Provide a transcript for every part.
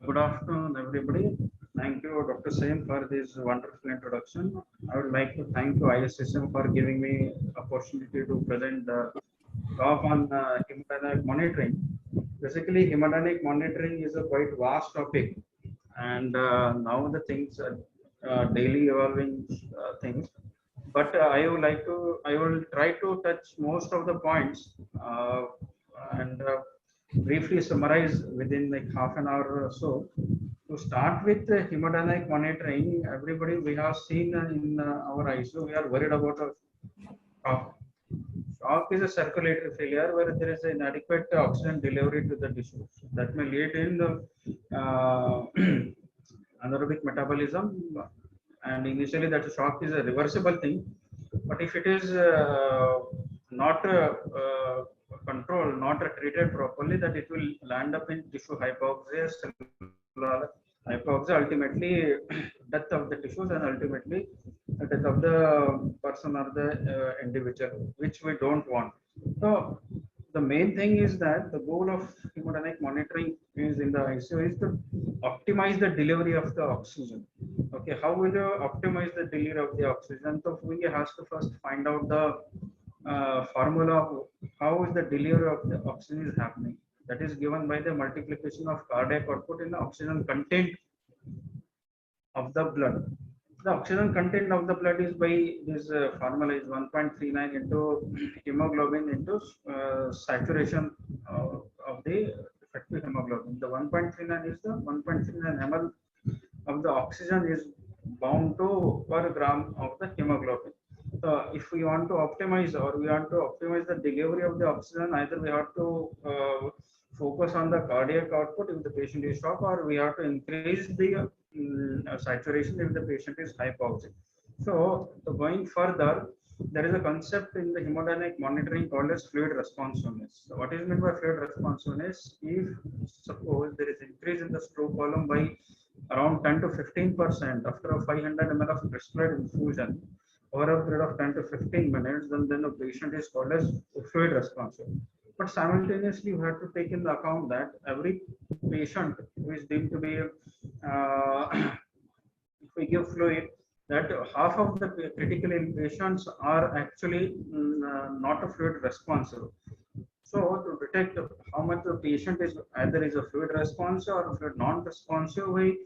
Good afternoon, everybody. Thank you, Dr. Sain, for this wonderful introduction. I would like to thank you, ISSM, for giving me opportunity to present the talk on hemodynamic monitoring. Basically, hemodynamic monitoring is a quite vast topic, and now the things are daily evolving things. But I will try to touch most of the points and briefly summarize within like half an hour or so. To start with hemodynamic monitoring, everybody we have seen in our ICU, we are worried about a shock. Shock is a circulatory failure where there is inadequate oxygen delivery to the tissues. That may lead in the anaerobic metabolism, and initially that shock is a reversible thing. But if it is not controlled, not treated properly, that it will land up in tissue hypoxia, cellular hypoxia, ultimately death of the tissues, and ultimately death of the person or the individual, which we don't want. So the main thing is that the goal of hemodynamic monitoring is in the ICU is to optimize the delivery of the oxygen. Okay, how will you optimize the delivery of the oxygen? So we have to first find out the formula of how is the delivery of the oxygen is happening. That is given by the multiplication of cardiac output in the oxygen content of the blood. The oxygen content of the blood is by this formula is 1.39 into hemoglobin into saturation of the effective hemoglobin. The 1.39 is the 1.39 ml of the oxygen is bound to per gram of the hemoglobin. So if we want to optimize or we want to optimize the delivery of the oxygen, either we have to focus on the cardiac output if the patient is shock, or we have to increase the saturation if the patient is hypoxic. So going further, there is a concept in the hemodynamic monitoring called as fluid responsiveness. So what is meant by fluid responsiveness? If suppose there is increase in the stroke volume by around 10 to 15% after a 500 ml of prescribed infusion over a period of 10 to 15 minutes, then the patient is called as fluid responsive. But simultaneously, you have to take into account that every patient who is deemed to be, if we give fluid, that half of the critical patients are actually not a fluid responsive. So to detect how much the patient is either is a fluid responsive or fluid non-responsive, we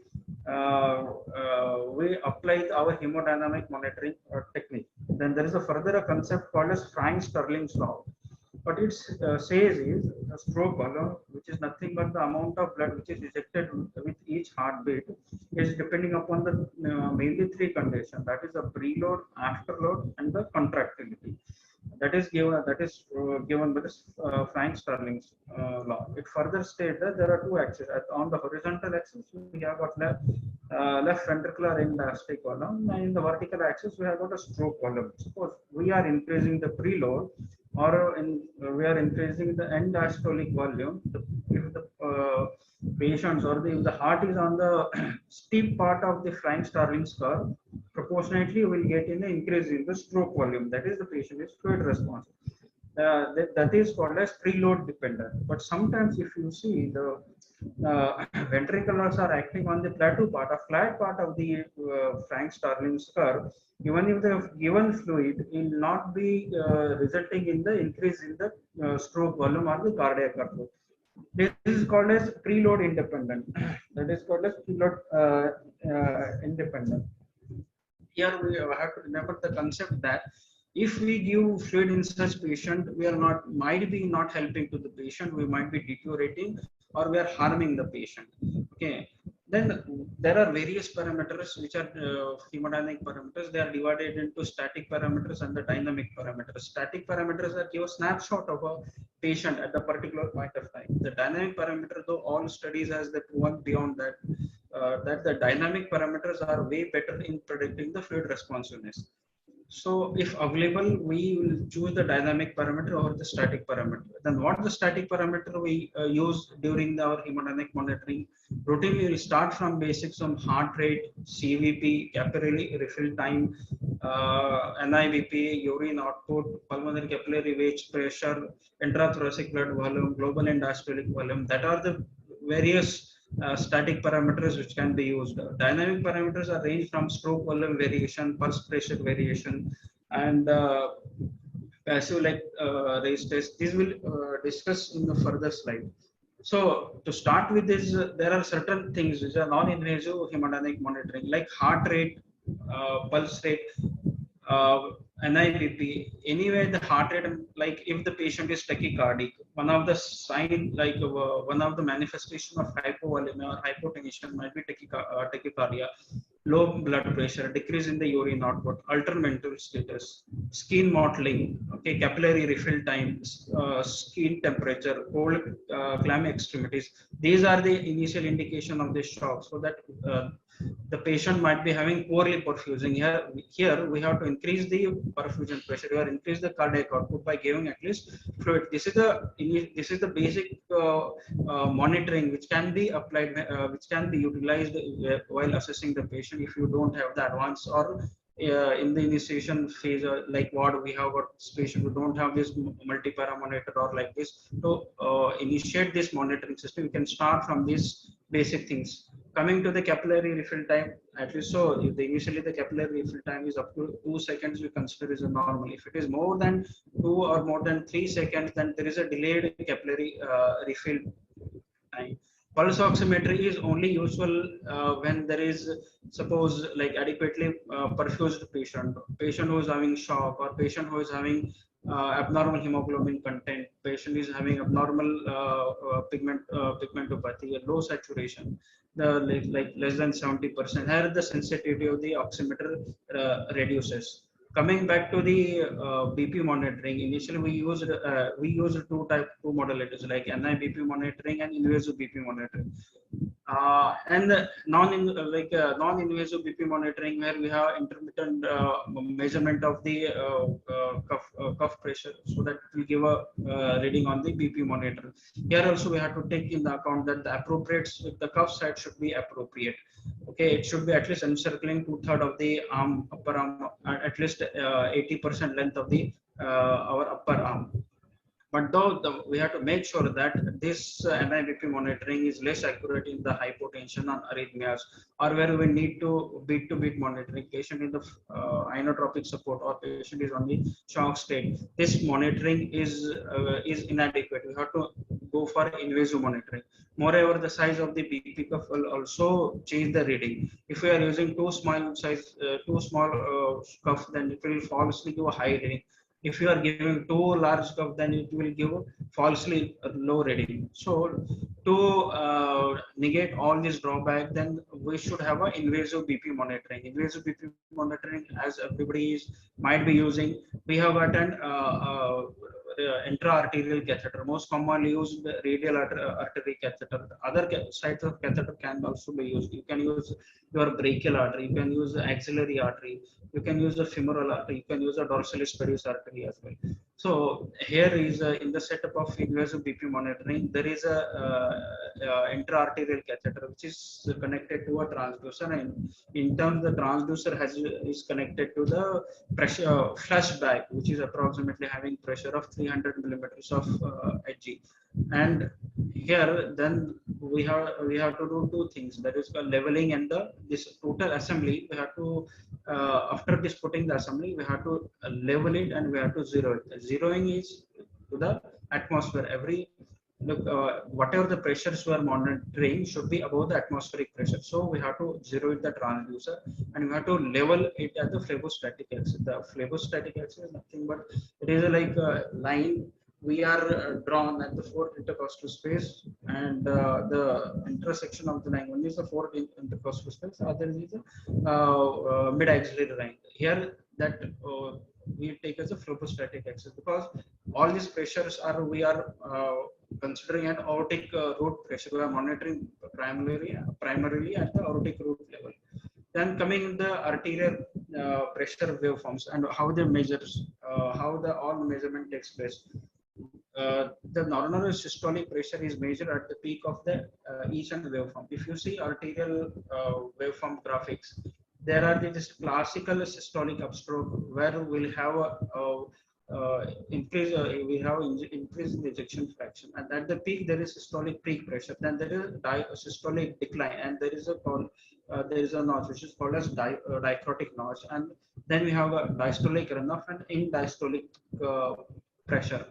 apply our hemodynamic monitoring technique. Then there is a further a concept called as Frank-Sterling's law. What it says is a stroke volume, which is nothing but the amount of blood which is ejected with each heartbeat, is depending upon the mainly three conditions. That is the preload, afterload, and the contractility. That is given by this Frank Sterling's law. It further states that there are two axes. On the horizontal axis, we have got left ventricular end diastolic volume, and in the vertical axis, we have got a stroke volume. Suppose we are increasing the preload, or we are increasing the end diastolic volume. If the patients or if the heart is on the steep part of the Frank Sterling's curve, proportionately you will get an increase in the stroke volume. That is the patient is fluid responsive. That is called as preload dependent. But sometimes if you see the ventriculars are acting on the plateau part, a flat part of the Frank Sterling's curve, even if the given fluid will not be resulting in the increase in the stroke volume or the cardiac output. This is called as preload independent. That is called as preload independent. Here we have to remember the concept that if we give fluid in such patient, we are not might be not helping to the patient, we might be deteriorating or we are harming the patient. Okay. Then there are various parameters which are hemodynamic parameters. They are divided into static parameters and the dynamic parameters. Static parameters are give a snapshot of a patient at a particular point of time. The dynamic parameter, though all studies has the proven beyond that, that the dynamic parameters are way better in predicting the fluid responsiveness. So if available, we will choose the dynamic parameter over the static parameter. Then what the static parameter we use during our hemodynamic monitoring? Routinely, we will start from basics on heart rate, CVP, capillary refill time, NIVP, urine output, pulmonary capillary wedge pressure, intrathoracic blood volume, global and diastolic volume. That are the various static parameters which can be used. Dynamic parameters are range from stroke volume variation, pulse pressure variation, and passive like race test. These will discuss in the further slide. So to start with this, there are certain things which are non-invasive hemodynamic monitoring, like heart rate, pulse rate, uh, NIBP. Anyway, the heart rate, like if the patient is tachycardic, one of the sign, like one of the manifestation of hypovolemia or hypotension might be tachycardia, low blood pressure, decrease in the urine output, altered mental status, skin mottling, okay, capillary refill time, skin temperature, cold, clammy extremities. These are the initial indication of this shock. So that the patient might be having poorly perfusing. Here we have to increase the perfusion pressure or increase the cardiac output by giving at least fluid. This is the basic monitoring which can be applied, which can be utilized while assessing the patient if you don't have the advance or in the initiation phase, like what we have got patient who don't have this multi-para monitor or like this. To initiate this monitoring system, you can start from these basic things. Coming to the capillary refill time, at least so if initially the capillary refill time is up to 2 seconds, we consider is a normal. If it is more than 2 or more than 3 seconds, then there is a delayed capillary refill time. Pulse oximetry is only useful when there is, suppose, like adequately perfused patient who is having shock, or patient who is having abnormal hemoglobin content, patient is having abnormal pigmentopathy, low saturation, the like less than 70%. Here the sensitivity of the oximeter reduces. Coming back to the BP monitoring, initially we used two modulators like NIBP monitoring and invasive BP monitoring. And non-invasive BP monitoring, where we have intermittent measurement of the cuff pressure, so that it will give a reading on the BP monitor. Here also we have to take in the account that the cuff side should be appropriate. Okay, it should be at least encircling 2/3 of the arm, upper arm, at least 80% length of the our upper arm. But though we have to make sure that this NIBP monitoring is less accurate in the hypotension and arrhythmias, or where we need to beat monitoring patient in the inotropic support, or patient is on the shock state. This monitoring is inadequate. We have to go for invasive monitoring. Moreover, the size of the BP cuff will also change the reading. If we are using too small cuff, then it will falsely give a high reading. If you are giving too large cuff, then it will give falsely low reading. So to negate all these drawback, then we should have an invasive BP monitoring. Invasive BP monitoring, as everybody might be using, we have got an intra-arterial catheter, most commonly used radial artery catheter. Other sites of catheter can also be used. You can use your brachial artery, you can use the axillary artery, you can use the femoral artery, you can use the dorsalis peris artery as well. So here is in the setup of invasive BP monitoring, there is a intra-arterial catheter which is connected to a transducer, and in turn the transducer is connected to the pressure flush bag, which is approximately having pressure of 300 millimeters of Hg. And here then we have to do two things, that is leveling and this total assembly. We have to after this putting the assembly, we have to level it and we have to zero it. Zeroing is to the atmosphere. Every look, whatever the pressures we are monitoring should be above the atmospheric pressure. So we have to zero it the transducer, and we have to level it at the phlebostatic axis. The phlebostatic axis is nothing but it is like a line we are drawn at the fourth intercostal space, and the intersection of the line, one is the fourth intercostal space, other is the mid axillary line. Here that we take as a phlebostatic axis, because all these pressures are we are considering an aortic root pressure. We are monitoring primarily at the aortic root level. Then coming in the arterial pressure waveforms and how they measures, how the all measurement takes place. The normal systolic pressure is measured at the peak of the each and waveform. If you see arterial waveform graphics, there are this classical systolic upstroke where we'll have increase, we have increase in the ejection fraction, and at the peak there is systolic peak pressure. Then there is systolic decline, and there is a there is a notch which is called as dichrotic notch, and then we have a diastolic runoff and in diastolic pressure.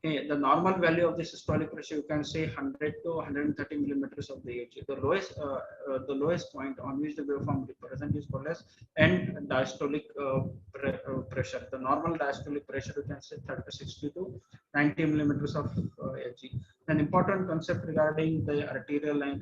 Okay, the normal value of the systolic pressure, you can say 100 to 130 millimeters of the Hg. The lowest point on which the waveform represent is called as end diastolic pressure. The normal diastolic pressure, you can say 30 to 60 to 90 millimeters of Hg. An important concept regarding the arterial line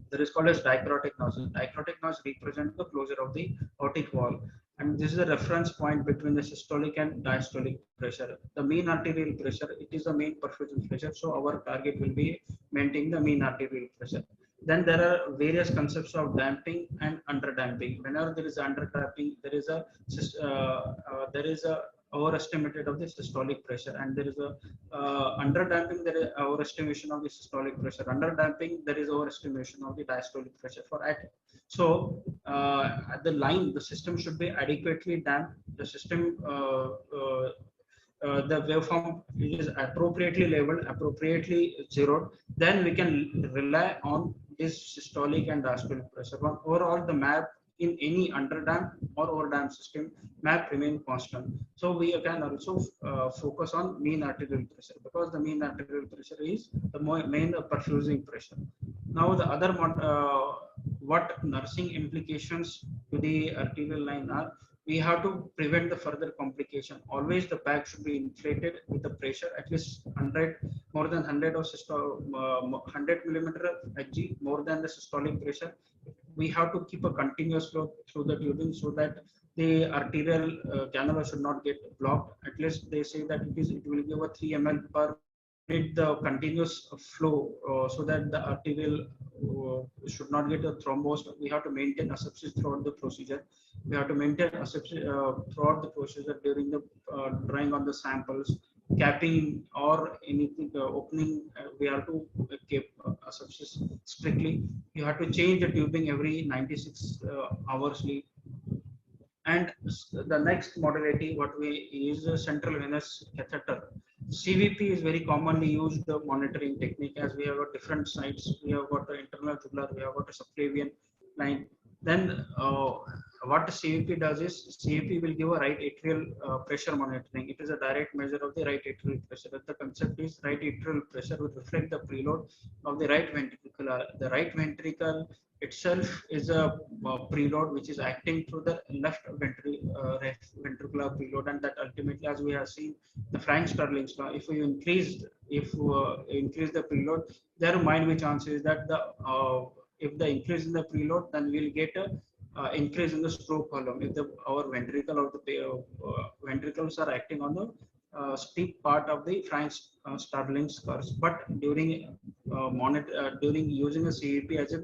there is called as dichrotic notch. Dichrotic notch represents the closure of the aortic wall, and this is a reference point between the systolic and diastolic pressure. The mean arterial pressure, it is the main perfusion pressure, so our target will be maintaining the mean arterial pressure. Then there are various concepts of damping and underdamping. Whenever there is underdamping, there is a overestimated of the systolic pressure, and there is a underdamping, there is overestimation of the systolic pressure. Underdamping, there is overestimation of the diastolic pressure for at. So at the line, the system should be adequately damped. The system the waveform is appropriately labeled, appropriately zeroed, then we can rely on this systolic and diastolic pressure. But overall, the map in any underdamped or overdamped system map remain constant. So we can also focus on mean arterial pressure, because the mean arterial pressure is the main perfusing pressure. Now the other what nursing implications to the arterial line are, we have to prevent the further complication. Always the bag should be inflated with the pressure at least 100, more than 100 or 100 millimeter Hg, more than the systolic pressure. We have to keep a continuous flow through the tubing so that the arterial cannula should not get blocked. At least they say that it will give a 3 ml per minute the continuous flow, so that the arterial should not get a thrombosed. We have to maintain asepsis throughout the procedure. We have to maintain asepsis throughout the procedure during the drawing on the samples, capping or anything opening. We have to keep asepsis strictly. You have to change the tubing every 96 hoursly. And the next modality, what we use a central venous catheter. CVP is very commonly used monitoring technique, as we have got different sites. We have got the internal tubular, we have got a subclavian line. Then what the CVP does is, CVP will give a right atrial pressure monitoring. It is a direct measure of the right atrial pressure. The concept is right atrial pressure will reflect the preload of the right ventricle. The right ventricle itself is a preload which is acting through the left ventricular preload, and that ultimately, as we have seen the Frank-Starling's law, if we increase the preload, there might be chances that if the increase in the preload, then we'll get a increase in the stroke volume. If our ventricle or the ventricles are acting on the steep part of the Frank-Starling's curve, but during during using a CVP as a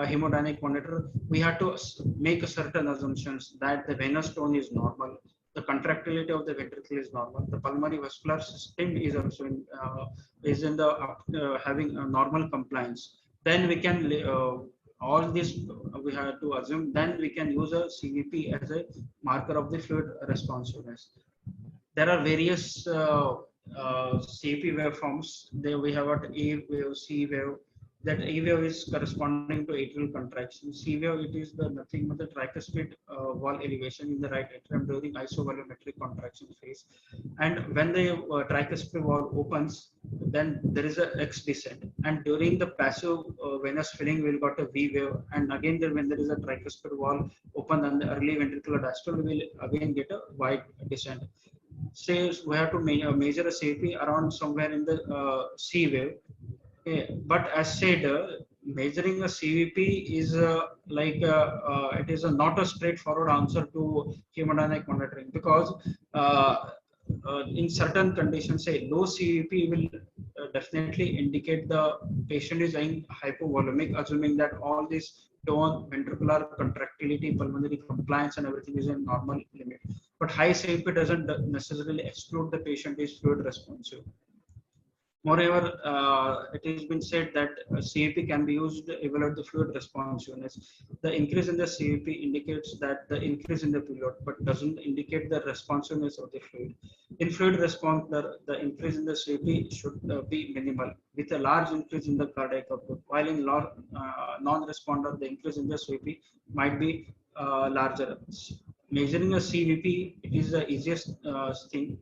hemodynamic monitor, we have to make a certain assumptions that the venous tone is normal, the contractility of the ventricle is normal, the pulmonary vascular system is also in the having a normal compliance. Then we can all this we have to assume. Then we can use a CVP as a marker of the fluid responsiveness. There are various CVP waveforms. There we have got A wave, C wave. That A wave is corresponding to atrial contraction. C wave, it is the nothing but the tricuspid wall elevation in the right atrium during isovolumetric contraction phase. And when the tricuspid wall opens, then there is a X descent. And during the passive venous filling, we'll got a V wave. And again, when there is a tricuspid wall open and the early ventricular diastole, we'll again get a Y descent. Say we have to measure a CVP around somewhere in the C wave. But as said, measuring a CVP is it is not a straightforward answer to hemodynamic monitoring, because in certain conditions, say low CVP will definitely indicate the patient is in hypovolemic, assuming that all this tone, ventricular contractility, pulmonary compliance, and everything is in normal limit. But high CVP doesn't necessarily exclude the patient is fluid responsive. Moreover, it has been said that CVP can be used to evaluate the fluid responsiveness. The increase in the CVP indicates that the increase in the preload, but doesn't indicate the responsiveness of the fluid. In fluid response, the increase in the CVP should be minimal, with a large increase in the cardiac output. While in non-responder, the increase in the CVP might be larger. Measuring a CVP, it is the easiest thing.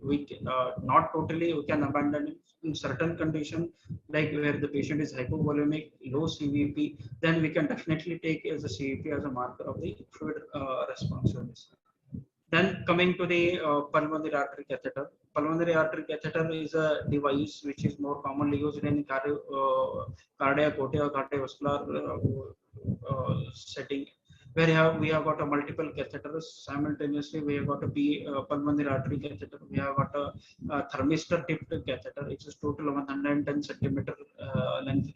Not totally we can abandon it in certain condition, like where the patient is hypovolemic, low CVP, then we can definitely take as a CVP as a marker of the fluid responsiveness. Then coming to the pulmonary artery catheter. Pulmonary artery catheter is a device which is more commonly used in cardiac OT or cardiovascular setting, where we have got a multiple catheters simultaneously. We have got a pulmonary artery catheter. We have got a thermistor tipped catheter. It's a total of 110 centimeter length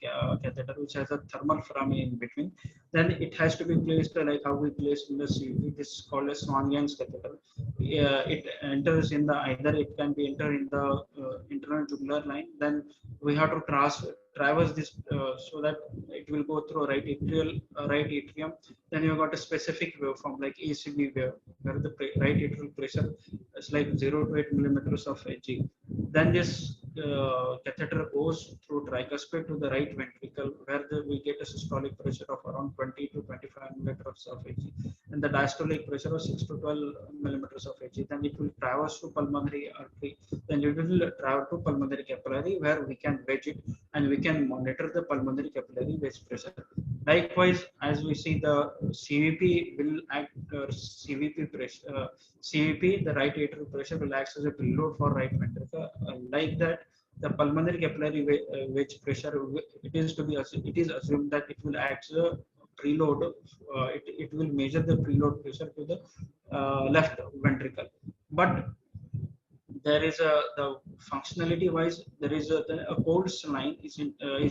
catheter, which has a thermal foramen in between. Then it has to be placed like how we place in the CVP. This is called a Swan-Ganz catheter. It enters in the either it can be enter in the internal jugular line. Then we have to traverse this so that it will go through right atrium. Then you got a specific waveform like ACB wave, where the right atrial pressure is like 0 to 8 millimeters of Hg. Then this catheter goes through tricuspid to the right ventricle, where we get a systolic pressure of around 20 to 25 millimeters of Hg, and the diastolic pressure of 6 to 12 millimeters of Hg. Then it will traverse to pulmonary artery. Then it will travel to pulmonary capillary, where we can wedge it and we can monitor the pulmonary capillary wedge pressure. Likewise, as we see, the CVP will act CVP pressure. CVP, the right atrial pressure, will act as a preload for right ventricle. Like that, the pulmonary capillary wedge pressure, it is assumed that it will act as a preload. It will measure the preload pressure to the left ventricle. But there is the functionality wise, there is a cold saline is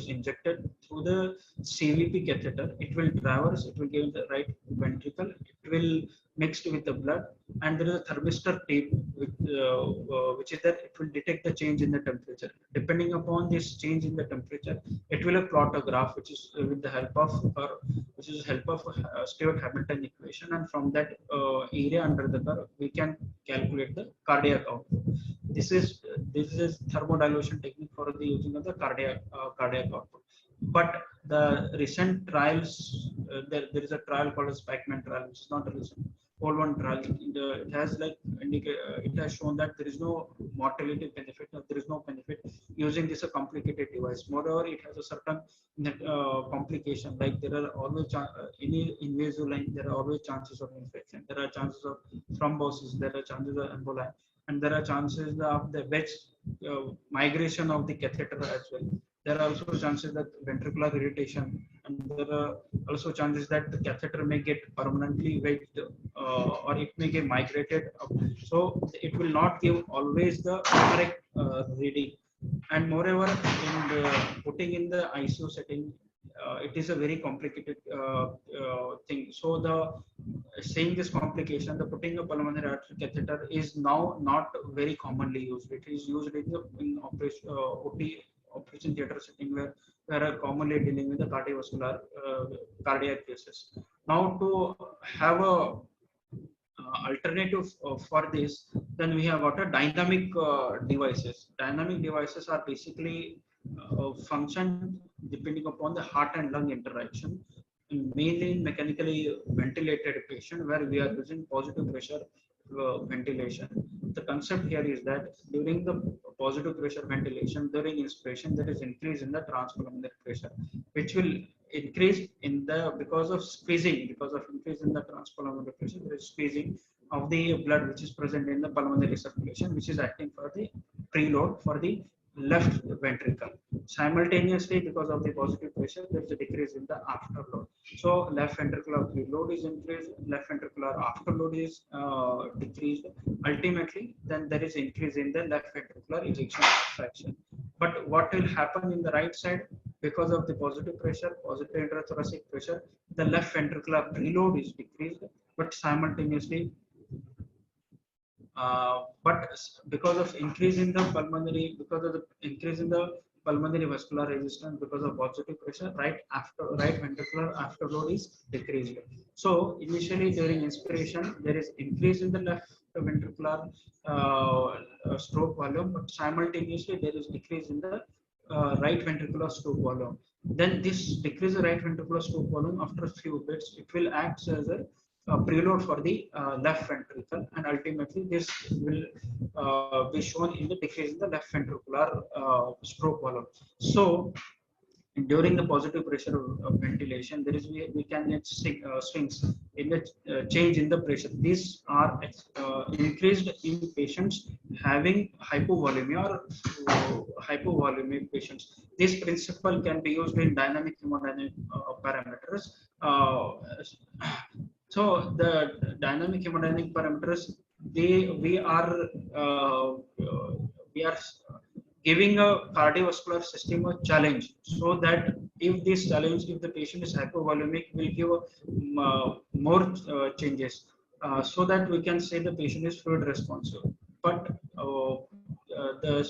injected through the CVP catheter. It will traverse, it will give the right ventricle, it will mixed with the blood, and there is a thermistor tape which is that it will detect the change in the temperature. Depending upon this change in the temperature, it will plot a graph which is with the help of Stewart Hamilton equation, and from that area under the curve we can calculate the cardiac output. This is thermodilation technique for the using of the cardiac output. But the recent trials, there is a trial called a Spikeman trial, which is not a recent old one trial. It has it has shown that there is no mortality benefit, or there is no benefit using this a complicated device. Moreover, it has a certain complication, like there are always any invasive line, there are always chances of infection, there are chances of thrombosis, there are chances of emboli, and there are chances of the wedge migration of the catheter as well. There are also chances that ventricular irritation, and there are also chances that the catheter may get permanently wedged, or it may get migrated up. So it will not give always the correct reading. And moreover, in putting in the ICU setting, it is a very complicated thing. So the saying this complication, the putting a pulmonary artery catheter is now not very commonly used. It is used in operation OT operation theater setting, where we are commonly dealing with the cardiovascular cardiac cases. Now, to have a alternative for this, then we have got a dynamic devices. Dynamic devices are basically function depending upon the heart and lung interaction, mainly in mechanically ventilated patient, where we are using positive pressure ventilation. The concept here is that during the positive pressure ventilation, during inspiration, there is increase in the transpulmonary pressure, which will increase in the because of increase in the transpulmonary pressure, there is squeezing of the blood which is present in the pulmonary circulation, which is acting for the preload for the left ventricle. Simultaneously, because of the positive pressure, there is a decrease in the afterload. So left ventricular preload is increased, left ventricular afterload is decreased. Ultimately, then there is increase in the left ventricular ejection fraction. But what will happen in the right side? Because of the positive pressure, positive intrathoracic pressure, the left ventricular preload is decreased, but simultaneously but because of increase in the pulmonary, because of the increase in the pulmonary vascular resistance because of positive pressure, right ventricular afterload is decreased. So initially during inspiration there is increase in the left ventricular stroke volume, but simultaneously there is decrease in the right ventricular stroke volume. Then this decreased right ventricular stroke volume after a few bits, it will act as a preload for the left ventricle, and ultimately this will be shown in the decrease in the left ventricular stroke volume. So during the positive pressure ventilation, there is we can get swings in the change in the pressure. These are increased in patients having hypovolemia or hypovolemic patients. This principle can be used in dynamic hemodynamic parameters. So the dynamic hemodynamic parameters, they uh, we are giving a cardiovascular system a challenge, so that if this challenge, if the patient is hypovolemic, will give more changes, so that we can say the patient is fluid responsive. But the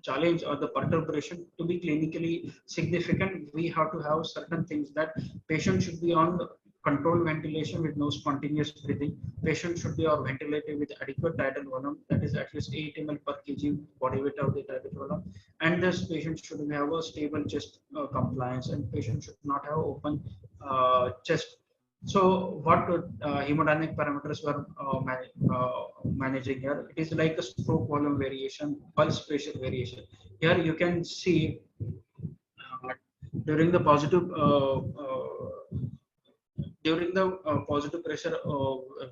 challenge or the perturbation to be clinically significant, we have to have certain things, that patient should be on controlled ventilation with no spontaneous breathing. Patient should be or ventilated with adequate tidal volume, that is at least 8 ml per kg body weight of the tidal volume. And this patient should have a stable chest compliance, and patient should not have open chest. So what hemodynamic parameters were managing here? It is like a stroke volume variation, pulse pressure variation. Here you can see uh, during the positive positive pressure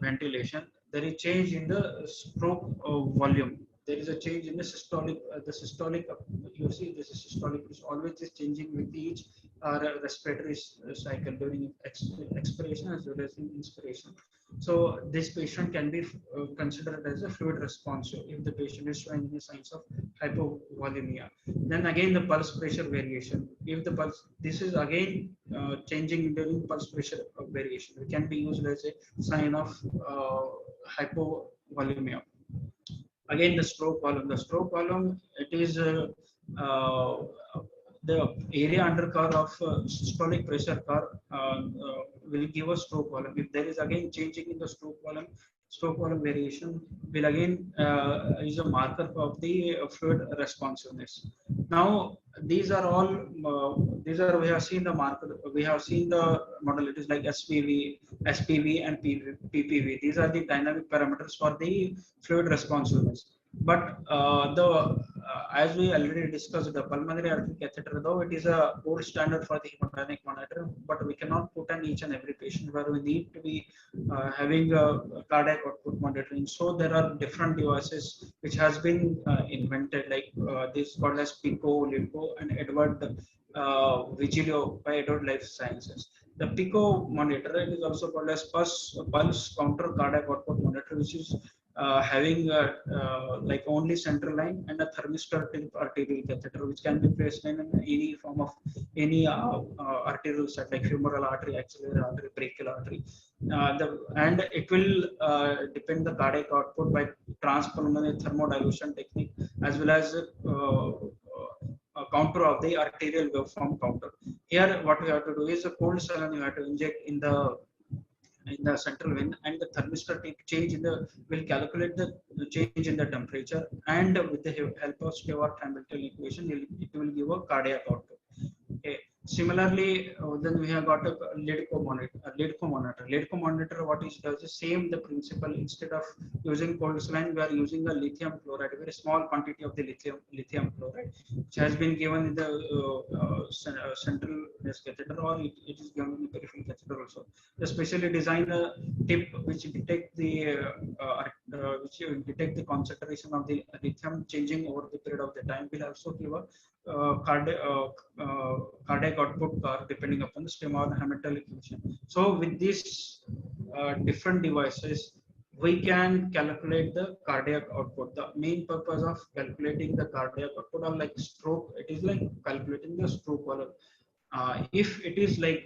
ventilation, there is change in the stroke volume. There is a change in the systolic. You see, this is systolic. Is always is changing with each respiratory cycle during expiration as well as in inspiration. So this patient can be considered as a fluid responsive if the patient is showing the signs of hypovolemia. Then again the pulse pressure variation. If the pulse, this is again changing during pulse pressure variation. It can be used as a sign of hypovolemia. Again the stroke volume. The stroke volume, it is uh, the area under curve of systolic pressure curve will give a stroke volume. If there is again changing in the stroke volume variation will again is a marker of the fluid responsiveness. Now these are all we have seen the marker, we have seen the modalities like SPV and PPV. These are the dynamic parameters for the fluid responsiveness. But as we already discussed, the pulmonary artery catheter, though it is a gold standard for the hemodynamic monitor, but we cannot put on each and every patient where we need to be having a cardiac output monitoring. So there are different devices which has been invented, like this called as PICO, LIPO, and Edward Vigilio by Edward Life Sciences. The PICO monitor, it is also called as pulse counter cardiac output monitor, which is having like only central line and a thermistor tip arterial catheter, which can be placed in any form of any arterial site like femoral artery, axillary artery, brachial artery. And it will depend the cardiac output by transpulmonary thermodilution technique, as well as counter of the arterial waveform counter. Here, what we have to do is a cold saline you have to inject in the central vein, and the thermistor change in the will calculate the change in the temperature, and with the help of Stewart-Hamilton equation, it will give a cardiac output. Okay. Similarly, then we have got a LIDCO monitor. LIDCO monitor, what it does is same the principle. Instead of using cold saline, we are using a lithium chloride, a very small quantity of the lithium chloride, which has been given in the central venous catheter, or it is given in the peripheral catheter also. The specially designed tip which detect the concentration of the lithium changing over the period of the time, will also give a cardiac output curve depending upon the Stewart-Hamilton equation. So with these different devices, we can calculate the cardiac output. The main purpose of calculating the cardiac output, or like stroke, it is like calculating the stroke volume. If it is like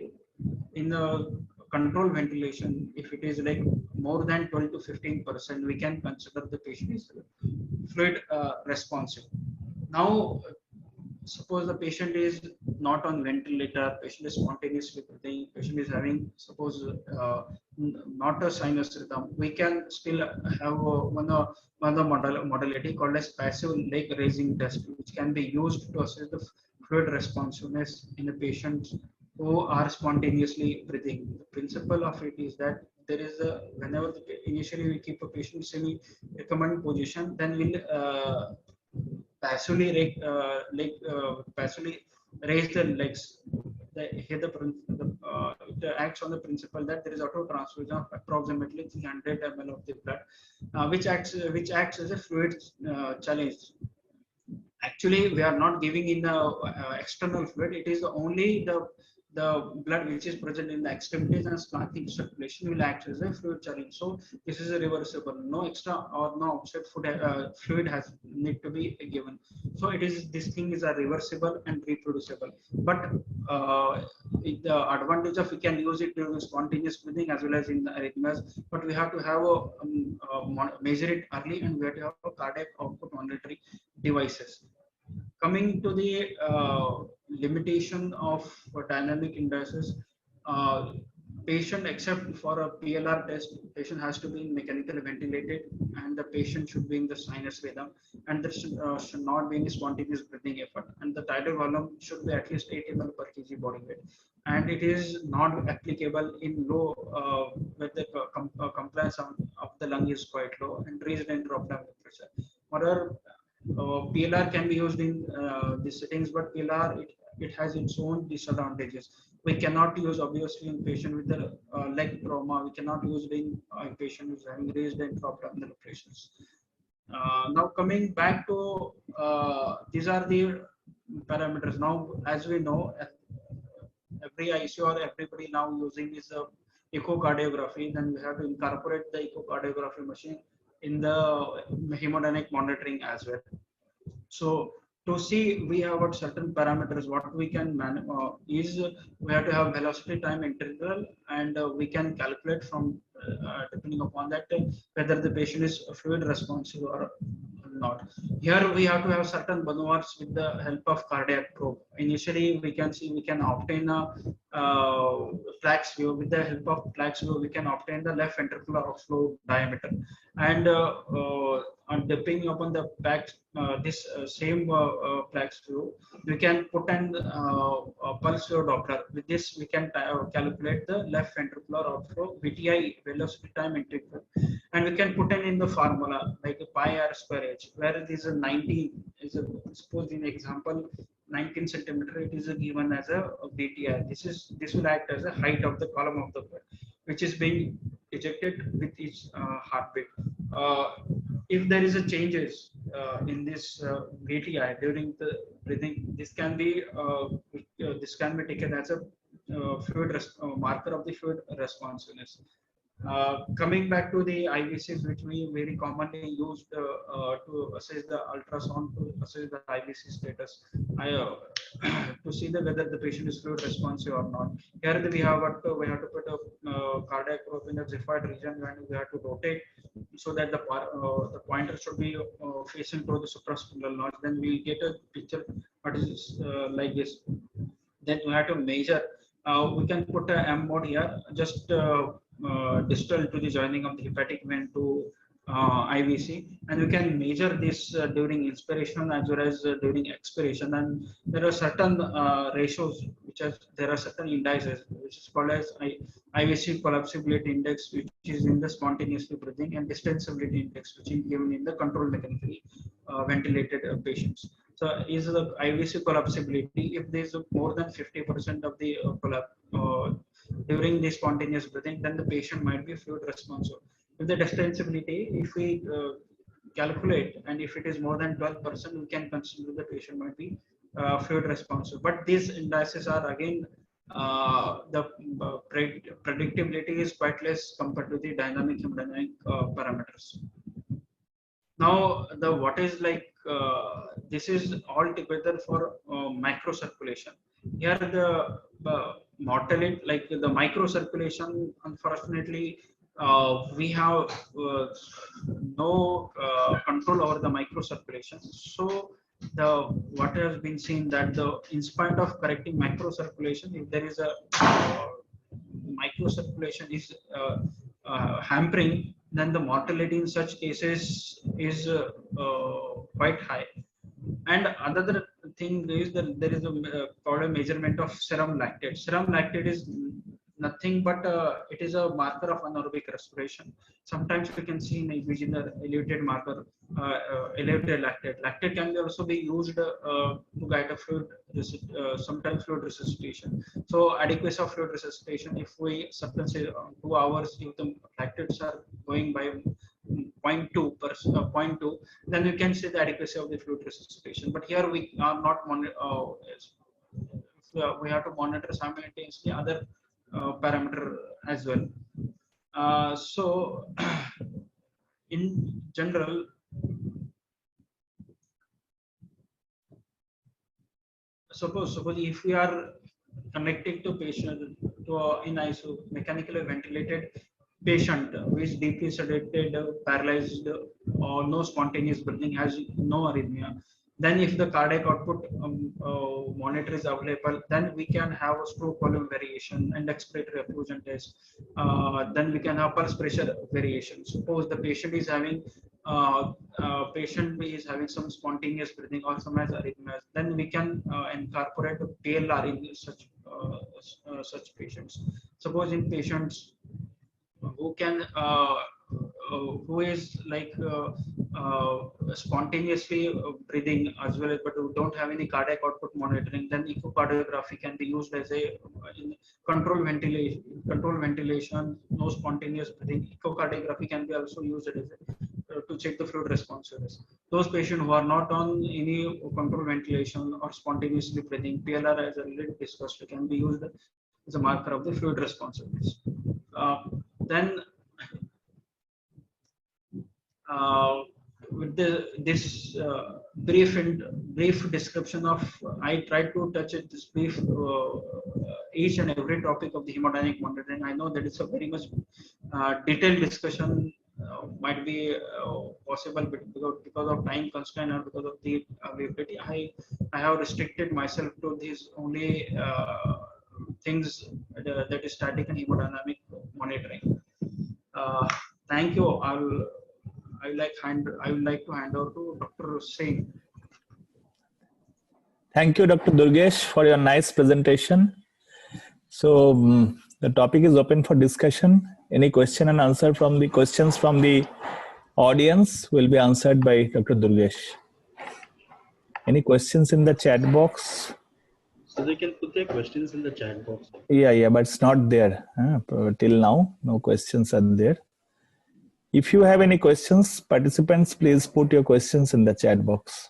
in the control ventilation, if it is like more than 12 to 15%, we can consider the patient is fluid responsive. Now, suppose the patient is not on ventilator, patient is spontaneously breathing, patient is having suppose not a sinus rhythm, we can still have modality called as passive leg raising test, which can be used to assess the fluid responsiveness in the patients who are spontaneously breathing. The principle of it is that there is a whenever initially we keep a patient semi recommended position, then we'll passively raise the legs. Here it acts on the principle that there is auto transfusion of approximately 300 ml of the blood, which acts as a fluid challenge. Actually, we are not giving in the external fluid. It is only the blood which is present in the extremities and slanting circulation will act as a fluid challenge. So this is a reversible. No extra or no outside fluid has need to be given. So it is, this thing is a reversible and reproducible. But the advantage of, we can use it during spontaneous breathing as well as in the arrhythmias. But we have to have measure it early, and we have to have a cardiac output monitoring devices. Coming to the limitation of dynamic indices, uh, patient except for a PLR test, patient has to be mechanically ventilated, and the patient should be in the sinus rhythm, and there should not be any spontaneous breathing effort, and the tidal volume should be at least 80 ml per kg body weight, and it is not applicable in low where the compliance of the lung is quite low and raised intraoperative pressure. Whatever PLR can be used in these settings, but PLR, it has its own disadvantages. We cannot use obviously in patient with the leg trauma. We cannot use it in patient who's having raised intra-abdominal operations. Now coming back to these are the parameters. Now, as we know, every ICU or everybody now using is echocardiography. Then we have to incorporate the echocardiography machine in the hemodynamic monitoring as well. So to see, we have got certain parameters. What we can is we have to have velocity time integral, and we can calculate from depending upon that whether the patient is fluid responsive or not. Here we have to have certain maneuvers with the help of cardiac probe. Initially, we can see, we can obtain a flax view. With the help of flax view, we can obtain the left ventricular outflow diameter, and depending upon the fact, this same flax view, we can put an pulse flow Doppler. With this, we can calculate the left ventricular outflow VTI, velocity time integral, and we can put in the formula like a pi r square h, where it is a 19 is a, suppose in example 19 centimeter, it is given as a VTI. This will act as a height of the column of the blood, which is being ejected with each heartbeat. If there is a changes in this VTI during the breathing, this can be taken as a marker of the fluid responsiveness. Coming back to the IVCs, which we very commonly used to assess the ultrasound, to assess the IVC status, to see whether the patient is fluid responsive or not. Here we have to put a cardiac probe in the xiphoid region, and we have to rotate so that the pointer should be facing toward the supraspinal notch. Then we get a picture what is like this. Then we have to measure. We can put a M mode here, just distal to the joining of the hepatic vein to IVC, and we can measure this during inspiration as well as during expiration. And there are certain ratios, there are certain indices, which is called as IVC collapsibility index, which is in the spontaneously breathing, and distensibility index, which is given in the controlled mechanically ventilated patients. So is the IVC collapsibility, if there is more than 50% of the collapse during the spontaneous breathing, then the patient might be fluid responsive. If the distensibility, if we calculate, and if it is more than 12%, we can consider the patient might be fluid responsive. But these indices are again the predictability is quite less compared to the dynamic hemodynamic parameters. Now, the what is like this is all together for microcirculation. Here the mortality, like the microcirculation, unfortunately, we have no control over the microcirculation. So the what has been seen that the in spite of correcting macro circulation, if there is a micro circulation is hampering, then the mortality in such cases is quite high. And another thing is that there is a called a measurement of serum lactate. Serum lactate is nothing but it is a marker of anaerobic respiration. Sometimes we can see in EVG the elevated marker, elevated lactate. Lactate can also be used to guide a fluid, sometimes fluid resuscitation. So adequacy of fluid resuscitation, if we supplement 2 hours, if the lactates are going by 0.2 per 0.2, then you can see the adequacy of the fluid resuscitation. But here we are not we have to monitor simultaneously other parameter as well. So in general, suppose if we are connecting to patient to in ICU mechanically ventilated patient who is deeply sedated, paralyzed, or no spontaneous breathing, has no arrhythmia, then if the cardiac output monitor is available, then we can have a stroke volume variation and expiratory effusion test. Then we can have pulse pressure variation. Suppose the patient is having some spontaneous breathing or some has arrhythmias, then we can incorporate PLR in such patients. Suppose in patients who can who is like spontaneously breathing as well as but who don't have any cardiac output monitoring, then echocardiography can be used as a in control ventilation, no spontaneous breathing. Echocardiography can be also used as a, to check the fluid responsiveness. Those patients who are not on any control ventilation or spontaneously breathing, PLR, as already discussed, can be used as a marker of the fluid responsiveness. Then with this brief description of, I tried to touch it this brief each and every topic of the hemodynamic monitoring. I know that it's a very much detailed discussion might be possible, but because of time constraint or because of the availability, I have restricted myself to these only things that is static and hemodynamic monitoring. Thank you. I would like to hand over to Dr. Singh. Thank you, Dr. Durgesh, for your nice presentation. So the topic is open for discussion. Any question and answer from the questions from the audience will be answered by Dr. Durgesh. Any questions in the chat box? So they can put their questions in the chat box. Yeah, but it's not there. Till now, no questions are there. If you have any questions, participants, please put your questions in the chat box.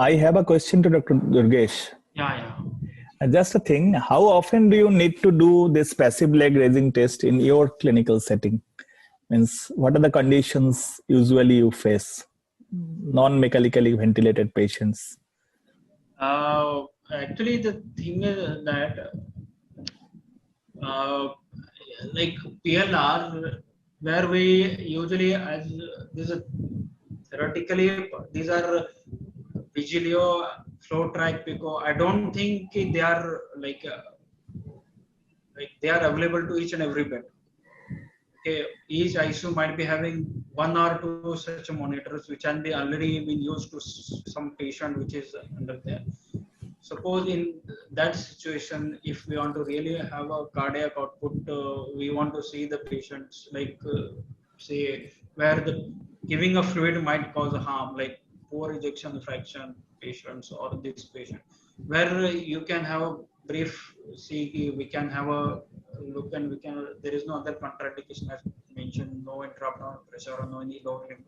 I have a question to Dr. Durgesh. Yeah. Just a thing, how often do you need to do this passive leg raising test in your clinical setting? Means, what are the conditions usually you face? Non-mechanically ventilated patients. Actually, the thing is that like PLR, where we usually, as this is theoretically, these are Vigilio, flow track, Pico. I don't think they are like they are available to each and every bed. Okay, each ICU might be having 1 or 2 such monitors which can be already been used to some patient which is under there. Suppose in that situation, if we want to really have a cardiac output, we want to see the patients like say where the giving of fluid might cause harm, like poor ejection fraction patients or this patient, where you can have a brief see, we can have a look and we can, there is no other contraindication as mentioned, no intra-abdominal pressure or no any lower limb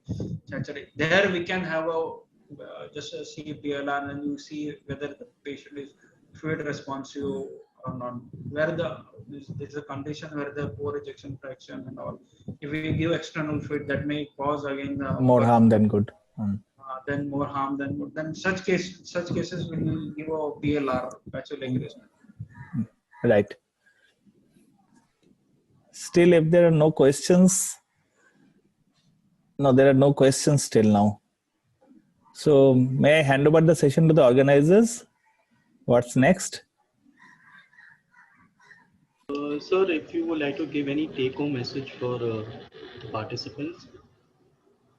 sensory. There we can have a just a CPLR and you see whether the patient is fluid responsive or not. Where there's a condition where the poor ejection fraction and all. If we give external fluid, that may cause again More harm than good. then more harm than good. Then such cases will give a PLR, partial leg replacement. Right. Still, if there are no questions, no, there are no questions till now. So may I hand over the session to the organizers? What's next? Sir, if you would like to give any take-home message for the participants.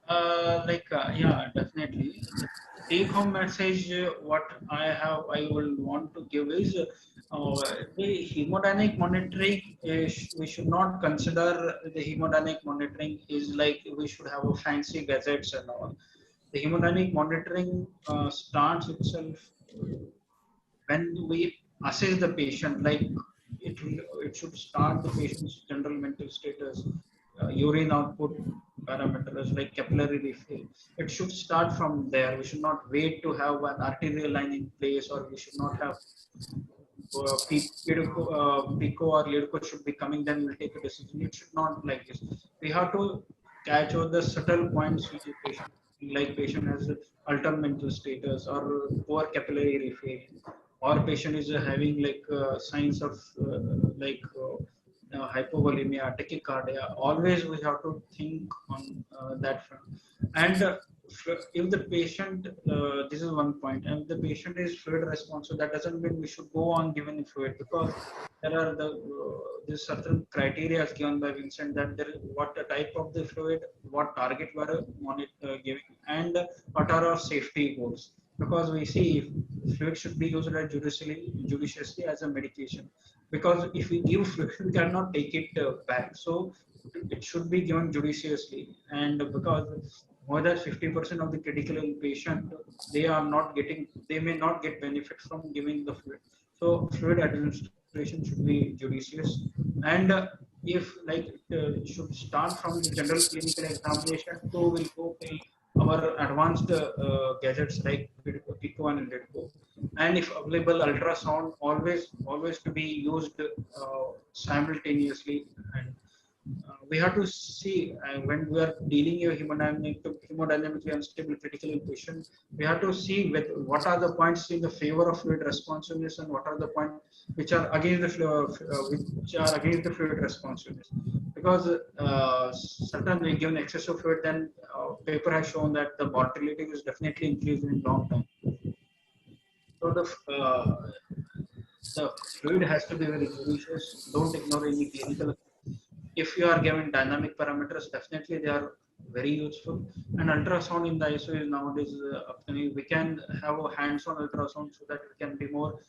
Yeah, definitely. The take-home message, what I will want to give is the hemodynamic monitoring. We should not consider the hemodynamic monitoring is like we should have a fancy gadgets and all. The hemodynamic monitoring starts itself when we assess the patient. Like it should start the patient's general mental status, urine output parameters like capillary refill. It should start from there. We should not wait to have an arterial line in place, or we should not have Pico or Lyrico should be coming, then we'll take a decision. It should not like this. We have to catch all the subtle points which the patient, like patient has altered mental status or poor capillary refill, or patient is having like signs of hypovolemia, tachycardia. Always we have to think on that front. And if the patient, this is one point, and the patient is fluid responsive, that doesn't mean we should go on giving fluid, because there are this certain criteria given by Vincent that there is what the type of the fluid, what target we are giving, and what are our safety goals. Because we see fluid should be used judiciously as a medication. Because if we give fluid, we cannot take it back. So it should be given judiciously, and because more than 50% of the critical ill patient, they may not get benefit from giving the fluid. So fluid administration should be judicious, and if like should start from the general clinical examination to will go till our advanced gadgets like Pico and Lidco. And if available, ultrasound always to be used simultaneously. And we have to see when we are dealing with hemodynamically unstable critical ill patient, we have to see what are the points in the favor of fluid responsiveness and what are the points which are against the fluid responsiveness. Because certainly given excessive fluid, then paper has shown that the mortality is definitely increased in long term. So the fluid has to be very judicious. Don't ignore any clinical. If you are given dynamic parameters, definitely they are very useful. And ultrasound in the ICU is nowadays upcoming. We can have a hands-on ultrasound so that we can be more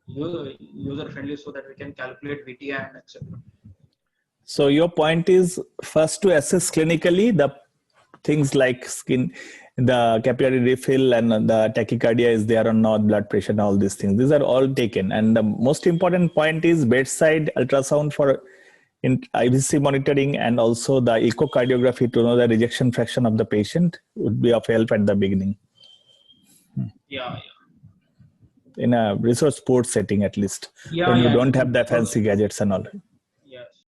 user friendly, so that we can calculate VTI and etc. So your point is first to assess clinically the things like skin, the capillary refill, and the tachycardia is there or not, blood pressure, and all these things. These are all taken. And the most important point is bedside ultrasound for in IVC monitoring, and also the echocardiography to know the rejection fraction of the patient would be of help at the beginning. Yeah. In a resource sport setting, at least, when you don't have the fancy gadgets and all.